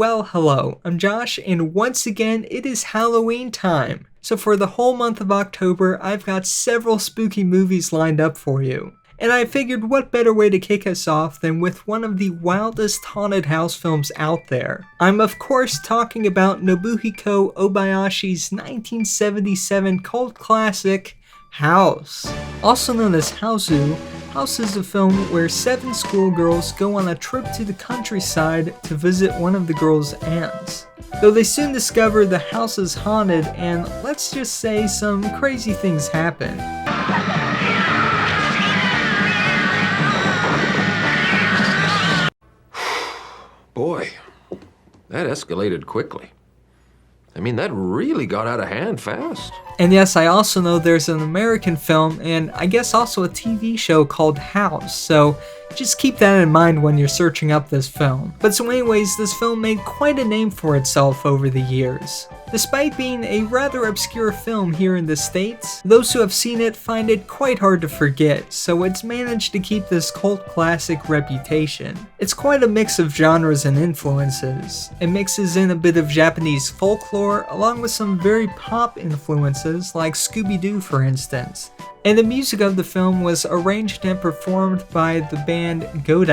Well, hello, I'm Josh, and once again, it is Halloween time. So for the whole month of October, I've got several spooky movies lined up for you. And I figured what better way to kick us off than with one of the wildest haunted house films out there. I'm of course talking about Nobuhiko Obayashi's 1977 cult classic, House. Also known as Hausu, House is a film where 7 schoolgirls go on a trip to the countryside to visit one of the girls' aunts. Though they soon discover the house is haunted and, let's just say, some crazy things happen. Boy, that escalated quickly. I mean, that really got out of hand fast. And yes, I also know there's an American film and I guess also a TV show called House, so just keep that in mind when you're searching up this film. But so anyways, this film made quite a name for itself over the years. Despite being a rather obscure film here in the States, those who have seen it find it quite hard to forget, so it's managed to keep this cult classic reputation. It's quite a mix of genres and influences. It mixes in a bit of Japanese folklore along with some very pop influences like Scooby-Doo for instance. And the music of the film was arranged and performed by the band Go,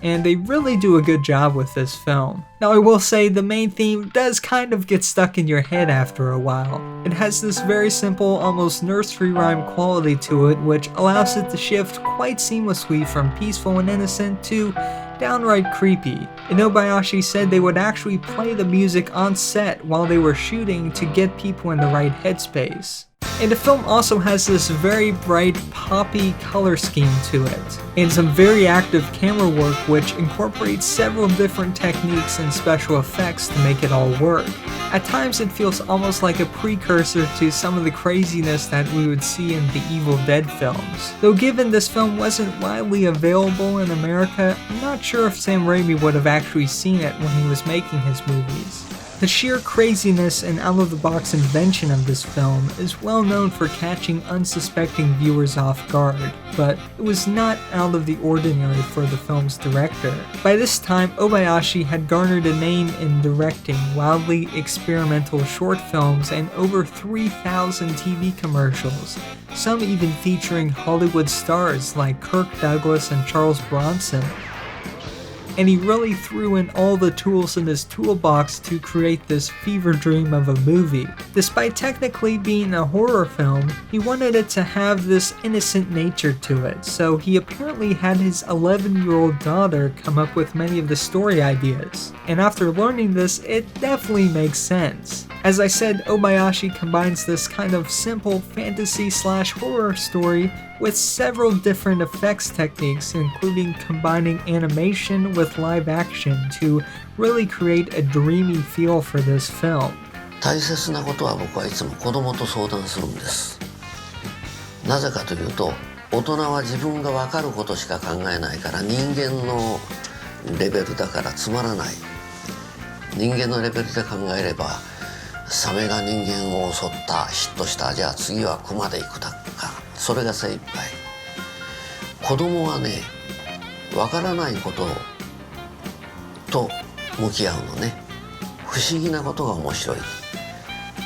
and they really do a good job with this film. Now I will say the main theme does kind of get stuck in your head after a while. It has this very simple, almost nursery rhyme quality to it which allows it to shift quite seamlessly from peaceful and innocent to downright creepy. And Obayashi said they would actually play the music on set while they were shooting to get people in the right headspace. And the film also has this very bright, poppy color scheme to it, and some very active camera work which incorporates several different techniques and special effects to make it all work. At times it feels almost like a precursor to some of the craziness that we would see in the Evil Dead films. Though given this film wasn't widely available in America, I'm not sure if Sam Raimi would have actually seen it when he was making his movies. The sheer craziness and out-of-the-box invention of this film is well known for catching unsuspecting viewers off guard, but it was not out of the ordinary for the film's director. By this time, Obayashi had garnered a name in directing wildly experimental short films and over 3,000 TV commercials, some even featuring Hollywood stars like Kirk Douglas and Charles Bronson. And he really threw in all the tools in his toolbox to create this fever dream of a movie. Despite technically being a horror film, he wanted it to have this innocent nature to it, so he apparently had his 11-year-old daughter come up with many of the story ideas. And after learning this, it definitely makes sense. As I said, Obayashi combines this kind of simple fantasy/horror story with several different effects techniques, including combining animation with live action to really create a dreamy feel for this film. 大切なことは僕はいつも子供と相談するんです。なぜかというと、大人は自分が分かることしか考えないから人間のレベルだからつまらない。人間のレベルで考えれば、サメが人間を襲ったヒットしたじゃあ次はクマでいくだかそれが精一杯。子供はね分からないことと向き合うのね。不思議なことが面白い。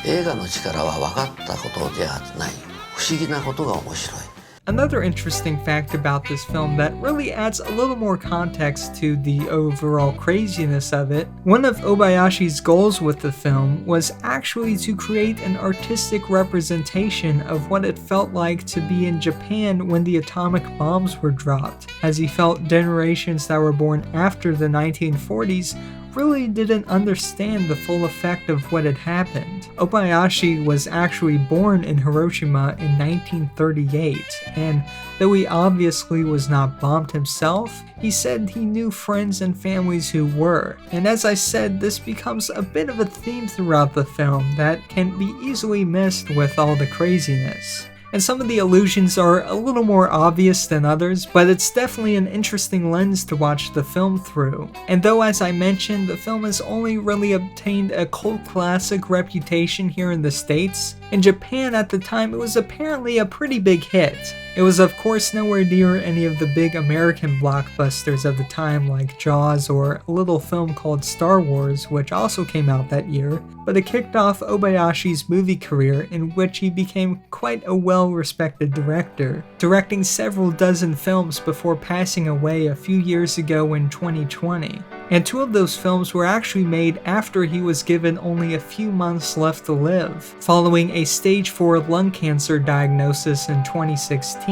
映画の力は分かったことじゃない。不思議なことが面白い。Another interesting fact about this film that really adds a little more context to the overall craziness of it, one of Obayashi's goals with the film was actually to create an artistic representation of what it felt like to be in Japan when the atomic bombs were dropped, as he felt generations that were born after the 1940s really didn't understand the full effect of what had happened. Obayashi was actually born in Hiroshima in 1938, and though he obviously was not bombed himself, he said he knew friends and families who were. And as I said, this becomes a bit of a theme throughout the film that can be easily missed with all the craziness. And some of the allusions are a little more obvious than others, but it's definitely an interesting lens to watch the film through. And though, as I mentioned, the film has only really obtained a cult classic reputation here in the States, In Japan at the time, it was apparently a pretty big hit. It was of course nowhere near any of the big American blockbusters of the time like Jaws or a little film called Star Wars, which also came out that year, but it kicked off Obayashi's movie career in which he became quite a well-respected director, directing several dozen films before passing away a few years ago in 2020. And 2 of those films were actually made after he was given only a few months left to live, following a stage 4 lung cancer diagnosis in 2016.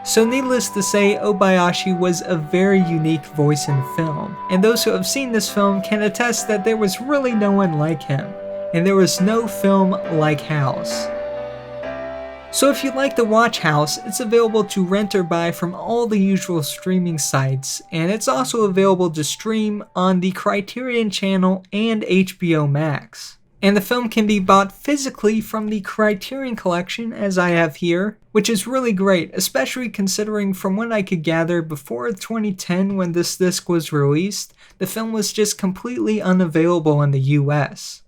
So needless to say, Obayashi was a very unique voice in film, and those who have seen this film can attest that there was really no one like him, and there was no film like House. So if you'd like to watch House, it's available to rent or buy from all the usual streaming sites, and it's also available to stream on the Criterion Channel and HBO Max. And the film can be bought physically from the Criterion Collection, as I have here, which is really great, especially considering from what I could gather before 2010 when this disc was released, the film was just completely unavailable in the US.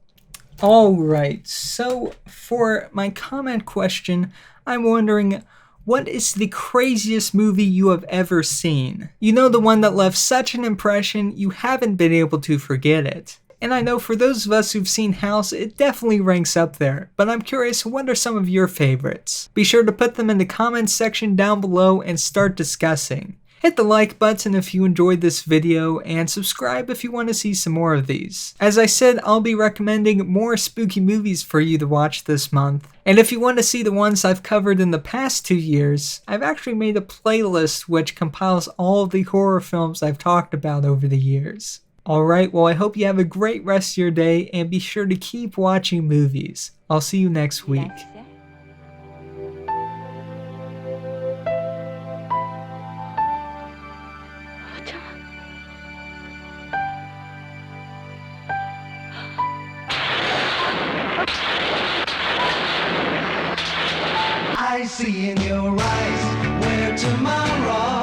Alright, so for my comment question, I'm wondering, what is the craziest movie you have ever seen? You know, the one that left such an impression you haven't been able to forget it. And I know for those of us who've seen House, it definitely ranks up there, but I'm curious, what are some of your favorites? Be sure to put them in the comments section down below and start discussing. Hit the like button if you enjoyed this video, and subscribe if you want to see some more of these. As I said, I'll be recommending more spooky movies for you to watch this month. And if you want to see the ones I've covered in the past 2 years, I've actually made a playlist which compiles all of the horror films I've talked about over the years. Alright, well I hope you have a great rest of your day, and be sure to keep watching movies. I'll see you next week. I see in your eyes where tomorrow